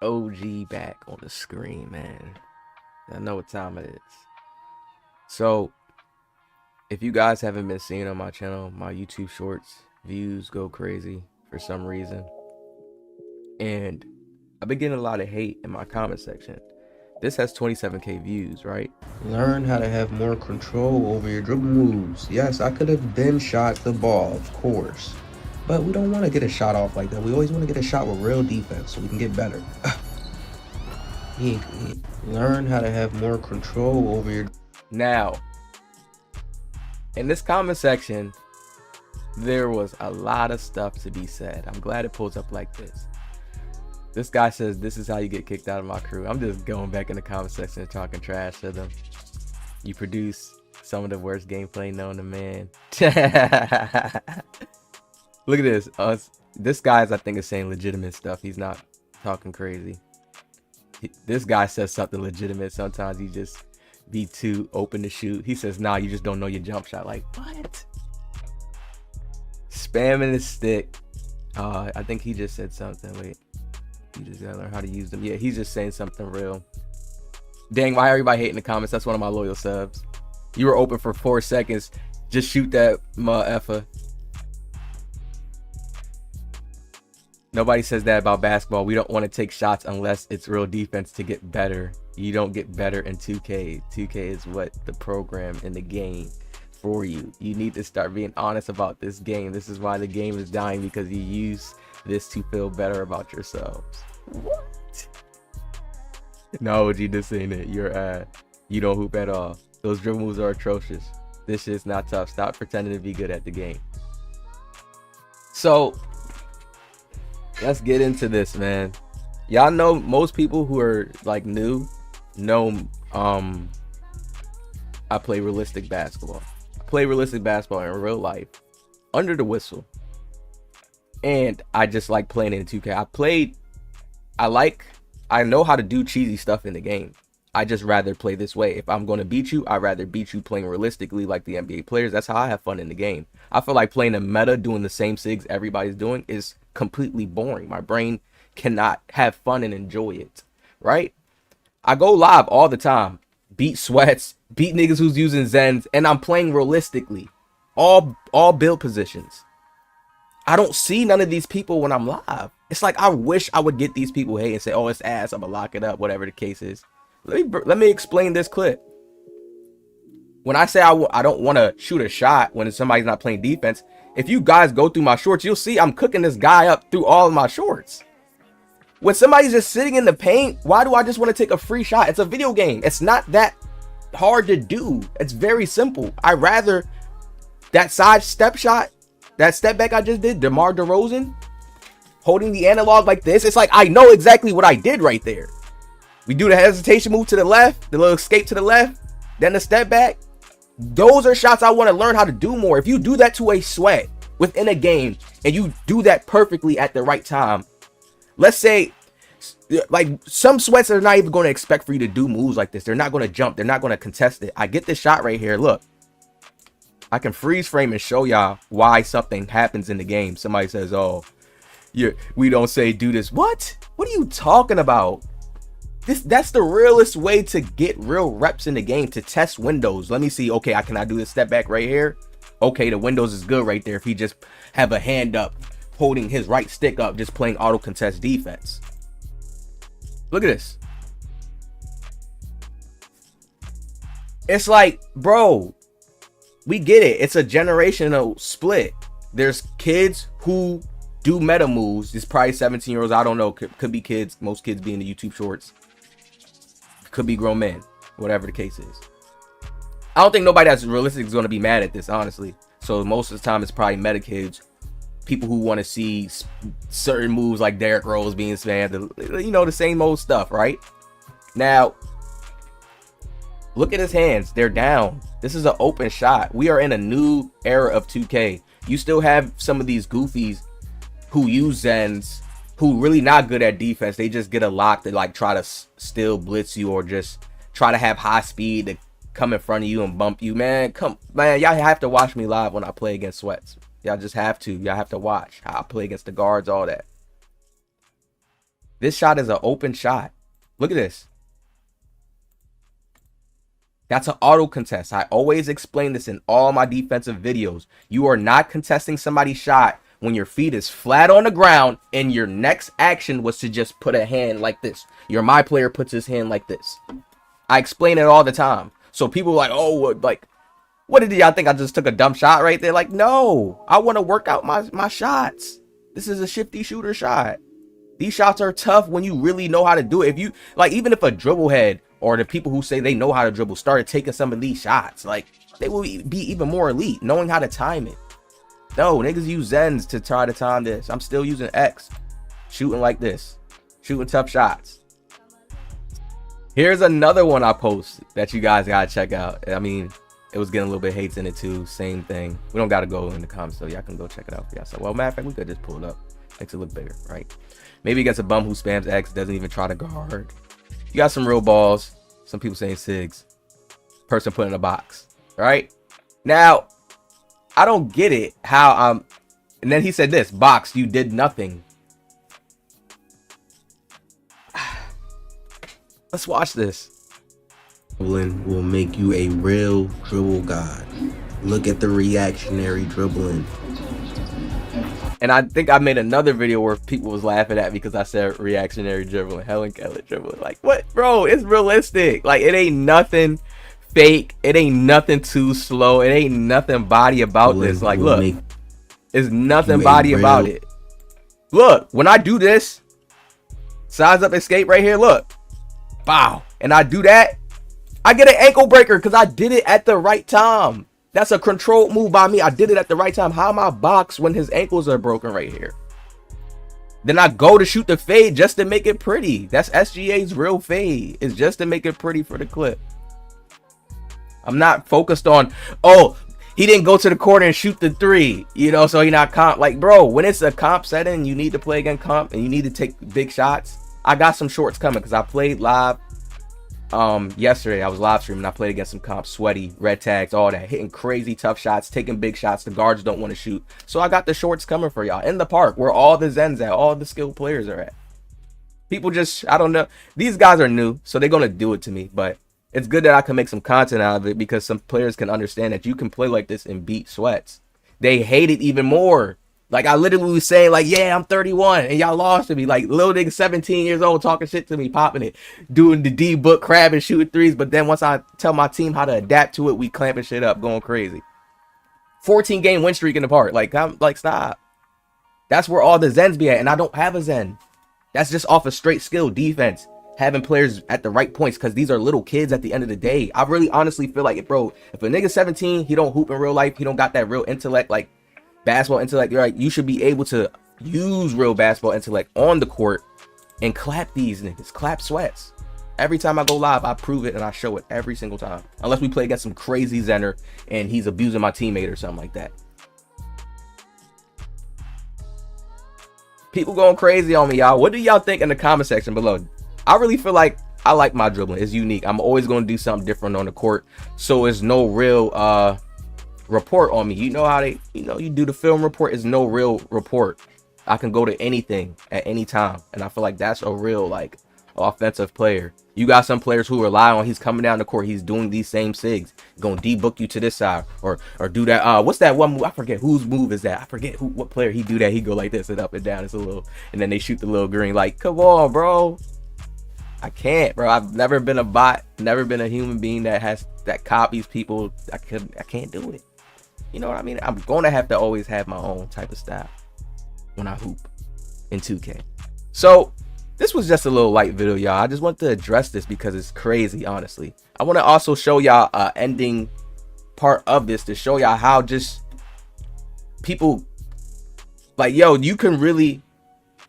OG back on the screen, man. I know what time it is. So, if you guys haven't been seeing on my channel, my YouTube shorts views go crazy for some reason. And I've been getting a lot of hate in my comment section. This has 27k views, right? Learn how to have more control over your dribble moves. Yes, I could have been shot the ball, of course. But we don't want to get a shot off like that. We always want to get a shot with real defense so we can get better. Learn how to have more control over your... Now, in this comment section, there was a lot of stuff to be said. I'm glad it pulls up like this. This guy says, this is how you get kicked out of my crew. I'm just going back in the comment section and talking trash to them. You produce some of the worst gameplay known to man. Look at this. This guy's, I think, is saying legitimate stuff. He's not talking crazy. This guy says something legitimate. Sometimes he just be too open to shoot. He says, nah, you just don't know your jump shot. Like, what? Spamming his stick. I think he just said something. Wait. You just gotta learn how to use them. Yeah, he's just saying something real. Dang, why everybody hating the comments? That's one of my loyal subs. You were open for 4 seconds. Just shoot that effer. Nobody says that about basketball. We don't want to take shots unless it's real defense to get better. You don't get better in 2K. 2K is what the program in the game for you. You need to start being honest about this game. This is why the game is dying, because you use this to feel better about yourselves. What? No, G, this ain't it. You don't hoop at all. Those dribble moves are atrocious. This shit's not tough. Stop pretending to be good at the game. So let's get into this, man. Y'all know, most people who are like new know I play realistic basketball. I play realistic basketball in real life under the whistle. And I just like playing in 2K. I know how to do cheesy stuff in the game. I just rather play this way. If I'm going to beat you, I'd rather beat you playing realistically like the NBA players. That's how I have fun in the game. I feel like playing a meta, doing the same sigs everybody's doing, is completely boring. My brain cannot have fun and enjoy it, right? I go live all the time, beat sweats, beat niggas who's using Zens, and I'm playing realistically. All build positions. I don't see none of these people when I'm live. It's like, I wish I would get these people hate and say, oh, it's ass, I'm gonna lock it up, whatever the case is. Let me explain this clip. When I say I don't want to shoot a shot when somebody's not playing defense, if you guys go through my shorts, you'll see I'm cooking this guy up through all of my shorts. When somebody's just sitting in the paint, why do I just want to take a free shot? It's a video game. It's not that hard to do. It's very simple. I rather that side step shot, that step back I just did, DeMar DeRozan, holding the analog like this. It's like, I know exactly what I did right there. We do the hesitation move to the left, the little escape to the left, then the step back. Those are shots I want to learn how to do more. If you do that to a sweat within a game and you do that perfectly at the right time, let's say, like, some sweats are not even going to expect for you to do moves like this. They're not going to jump. They're not going to contest it. I get this shot right here. Look, I can freeze frame and show y'all why something happens in the game. Somebody says, oh, we don't say do this. What are you talking about? That's the realest way to get real reps in the game, to test windows. Let me see. Okay, can I do this step back right here? Okay, the windows is good right there. If he just have a hand up, holding his right stick up, just playing auto contest defense. Look at this. It's like, bro, we get it. It's a generational split. There's kids who do meta moves. It's probably 17-year-olds. I don't know. Could be kids. Most kids be in the YouTube shorts. Could be grown men, whatever the case is. I don't think nobody that's realistic is going to be mad at this, honestly. So most of the time, it's probably meta kids, people who want to see certain moves like Derrick Rose being spammed, you know, the same old stuff, right? Now, look at his hands. They're down. This is an open shot. We are in a new era of 2K. You still have some of these goofies who use Zens, who really not good at defense. They just get a lock to like try to still blitz you, or just try to have high speed to come in front of you and bump you. Man, y'all have to watch me live when I play against sweats. Y'all just have to. Y'all have to watch how I play against the guards, all that. This shot is an open shot. Look at this. That's an auto contest. I always explain this in all my defensive videos. You are not contesting somebody's shot when your feet is flat on the ground and your next action was to just put a hand like this. My player puts his hand like this. I explain it all the time. So people are like, oh, like, what did y'all think? I just took a dumb shot right there? Like, no, I want to work out my shots. This is a shifty shooter shot. These shots are tough when you really know how to do it. If you, like, even if a dribble head or the people who say they know how to dribble started taking some of these shots, like, they will be even more elite, knowing how to time it. No, niggas use Zens to try to time this. I'm still using X, shooting like this, shooting tough shots. Here's another one I post that you guys gotta check out. I mean, it was getting a little bit hates in it too. Same thing. We don't gotta go in the comments, so y'all can go check it out for y'all. So, well, matter of fact, we could just pull it up. Makes it look bigger, right? Maybe against a bum who spams X, doesn't even try to guard. You got some real balls. Some people saying SIGs. Person put in a box, right? Now, I don't get it how I'm. And then he said this, box, you did nothing. Let's watch this. Dribbling will make you a real dribble god. Look at the reactionary dribbling. And I think I made another video where people was laughing at me because I said reactionary dribbling, Helen Keller dribbling. Like, what, bro? It's realistic. Like, it ain't nothing fake. It ain't nothing too slow. It ain't nothing body about this. Like, look, it's nothing body about it. Look, when I do this, size up escape right here, look, bow, and I do that, I get an ankle breaker because I did it at the right time. That's a controlled move by me. I did it at the right time. How am I boxed when his ankles are broken right here? Then I go to shoot the fade just to make it pretty. That's SGA's real fade. It's just to make it pretty for the clip. I'm not focused on, oh, he didn't go to the corner and shoot the three, you know, so he not comp. Like, bro, when it's a comp setting, you need to play against comp and you need to take big shots. I got some shorts coming because I played live. Yesterday I was live streaming. I played against some comps, sweaty, red tags, all that, hitting crazy tough shots, taking big shots. The guards don't want to shoot, so I got the shorts coming for y'all in the park where all the Zens at, all the skilled players are at. People just, I don't know, these guys are new, so they're gonna do it to me, but it's good that I can make some content out of it because some players can understand that you can play like this and beat sweats. They hate it even more. Like, I literally was saying, like, yeah, I'm 31, and y'all lost to me. Like, little nigga 17 years old talking shit to me, popping it, doing the D-book, crabbing, shooting threes. But then once I tell my team how to adapt to it, we clamping shit up, going crazy. 14-game win streak in the park. Like, I'm like, stop. That's where all the Zens be at, and I don't have a Zen. That's just off of straight skill, defense, having players at the right points, because these are little kids at the end of the day. I really honestly feel like, bro, if a nigga 17, he don't hoop in real life, he don't got that real intellect, like, basketball intellect, right? You should be able to use real basketball intellect on the court and clap these niggas, clap sweats. Every time I go live, I prove it and I show it every single time. Unless we play against some crazy Zenner and he's abusing my teammate or something like that. People going crazy on me, y'all. What do y'all think in the comment section below? I really feel like I like my dribbling. It's unique. I'm always going to do something different on the court, so it's no real report on me. You know how they, you do the film report, is no real report. I can go to anything at any time, and I feel like that's a real, like, offensive player. You got some players who rely on he's coming down the court, he's doing these same sigs, gonna debook you to this side, or do that. What's that one move? I forget whose move is that. I forget what player he do that. He go like this and up and down. It's a little, and then they shoot the little green. Like, come on, bro. I can't, bro. I've never been a bot, never been a human being that copies people. I can't do it. You know what I mean? I'm gonna have to always have my own type of style when I hoop in 2K. So this was just a little light video, y'all. I just want to address this because it's crazy, honestly. I want to also show y'all ending part of this to show y'all how just people, like, yo, you can really,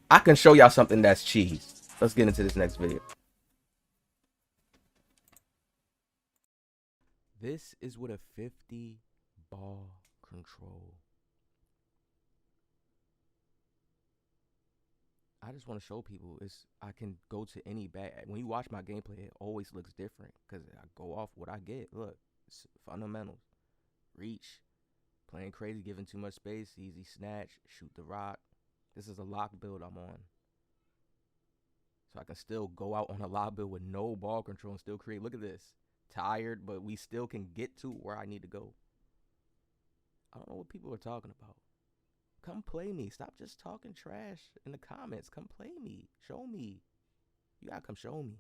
I can show y'all something that's cheese. Let's get into this next video. This is what a 50 ball control. I just want to show people I can go to any bag. When you watch my gameplay, it always looks different because I go off what I get. Look, it's fundamentals, reach, playing crazy, giving too much space, easy snatch, shoot the rock. This is a lock build I'm on. So I can still go out on a lob build with no ball control and still create. Look at this. Tired, but we still can get to where I need to go. I don't know what people are talking about. Come play me. Stop just talking trash in the comments. Come play me. Show me. You gotta come show me.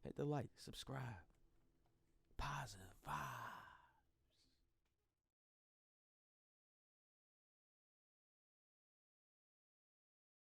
Hit the like, subscribe. Positive vibe.